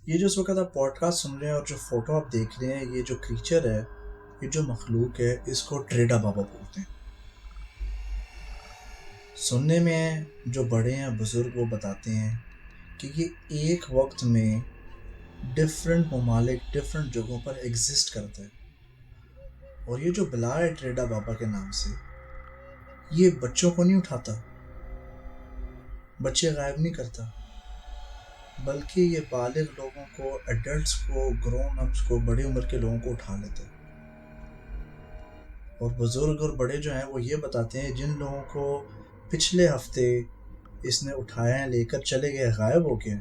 یہ جو اس وقت آپ پوڈ کاسٹ سن رہے ہیں اور جو فوٹو آپ دیکھ رہے ہیں، یہ جو کریچر ہے، یہ جو مخلوق ہے، اس کو ٹریڈا بابا بولتے ہیں۔ سننے میں جو بڑے ہیں بزرگ وہ بتاتے ہیں کہ یہ ایک وقت میں ڈفرینٹ ممالک ڈفرینٹ جگہوں پر ایگزسٹ کرتا ہے، اور یہ جو بلا ہے ٹریڈا بابا کے نام سے، یہ بچوں کو نہیں اٹھاتا، بچے غائب نہیں کرتا، بلکہ یہ بالغ لوگوں کو، ایڈلٹس کو، گرون اپس کو، بڑی عمر کے لوگوں کو اٹھا لیتا ہے۔ اور بزرگ اور بڑے جو ہیں وہ یہ بتاتے ہیں جن لوگوں کو پچھلے ہفتے اس نے اٹھایا لے کر چلے گئے، غائب ہو گئے،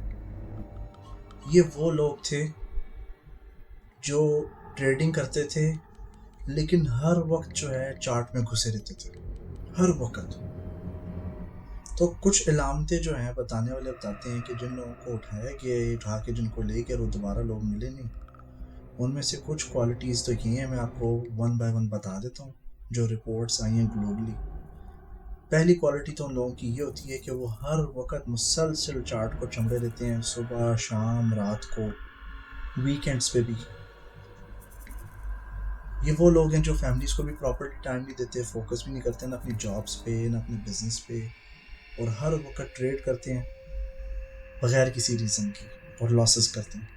یہ وہ لوگ تھے جو ٹریڈنگ کرتے تھے، لیکن ہر وقت جو ہے چارٹ میں گھسے رہتے تھے، ہر وقت۔ تو کچھ علامتیں جو ہیں بتانے والے بتاتے ہیں کہ جن لوگوں کو اٹھایا گیا، اٹھا کے جن کو لے گئے وہ دوبارہ لوگ ملے نہیں۔ ان میں سے کچھ کوالٹیز تو یہ ہیں، میں آپ کو ون بائی ون بتا دیتا ہوں جو رپورٹس آئی ہیں گلوبلی۔ پہلی کوالٹی تو ان لوگوں کی یہ ہوتی ہے کہ وہ ہر وقت مسلسل چارٹ کو چمڑے لیتے ہیں، صبح شام رات کو، ویکینڈز پہ بھی۔ یہ وہ لوگ ہیں جو فیملیز کو بھی پراپرلی ٹائم نہیں دیتے، فوکس بھی نہیں کرتے نہ اپنی جابس پہ نہ اپنے بزنس پہ، اور ہر وقت ٹریڈ کرتے ہیں بغیر کسی ریزن کی، اور لاسز کرتے ہیں۔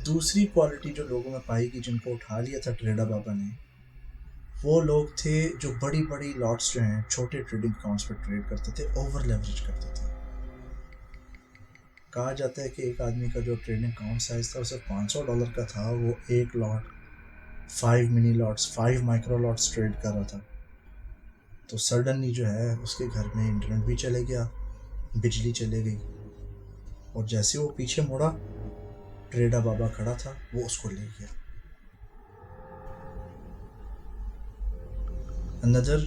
دوسری کوالٹی جو لوگوں میں پائی گئی جن کو اٹھا لیا تھا ٹریڈا بابا نے، وہ لوگ تھے جو بڑی بڑی لاٹس جو ہیں چھوٹے ٹریڈنگ اکاؤنٹس پہ ٹریڈ کرتے تھے، اوور لیوریج کرتے تھے۔ کہا جاتا ہے کہ ایک آدمی کا جو ٹریڈنگ اکاؤنٹ سائز تھا وہ صرف $500 کا تھا، وہ ایک لاٹ 5 منی لاٹس 5 مائکرو لاٹس ٹریڈ کر رہا تھا۔ تو سڈنلی جو ہے اس کے گھر میں انٹرنیٹ بھی چلے گیا، بجلی چلے گئی، اور جیسے وہ پیچھے مڑا ٹریڈا بابا کھڑا تھا، وہ اس کو لے گیا۔ اندر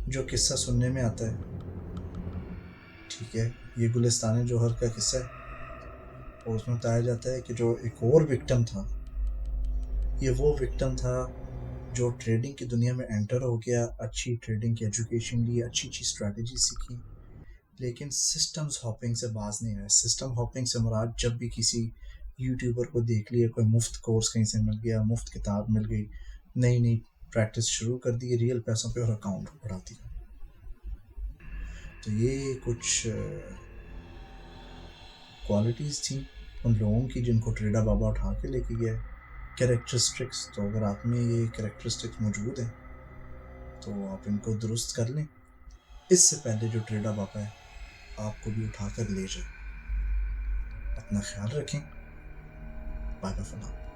جو قصہ سننے میں آتا ہے، ٹھیک ہے، یہ گلستان جوہر کا قصہ ہے، اور اس میں بتایا جاتا ہے کہ جو ایک اور وکٹم تھا، یہ وہ وکٹم تھا جو ٹریڈنگ کی دنیا میں انٹر ہو گیا، اچھی ٹریڈنگ کی ایجوکیشن لی، اچھی اچھی اسٹریٹجی سیکھی، لیکن سسٹمز ہاپنگ سے باز نہیں آیا۔ سسٹم ہاپنگ سے مراد جب بھی کسی یوٹیوبر کو دیکھ لیا، کوئی مفت کورس کہیں سے مل گیا، مفت کتاب مل گئی، نئی نئی پریکٹس شروع کر دی ریئل پیسوں پہ اور اکاؤنٹ بڑھا دیا۔ تو یہ کچھ کوالٹیز تھیں ان لوگوں کی جن کو ٹریڈا بابا اٹھا کے لے کے گیا۔ کریکٹرسٹکس، تو اگر آپ میں یہ کریکٹرسٹکس موجود ہیں تو آپ ان کو درست کر لیں، اس سے پہلے جو ٹریڈا بابا ہے آپ کو بھی اٹھا کر لے جائے۔ اپنا خیال رکھیں۔ Bye bye for now.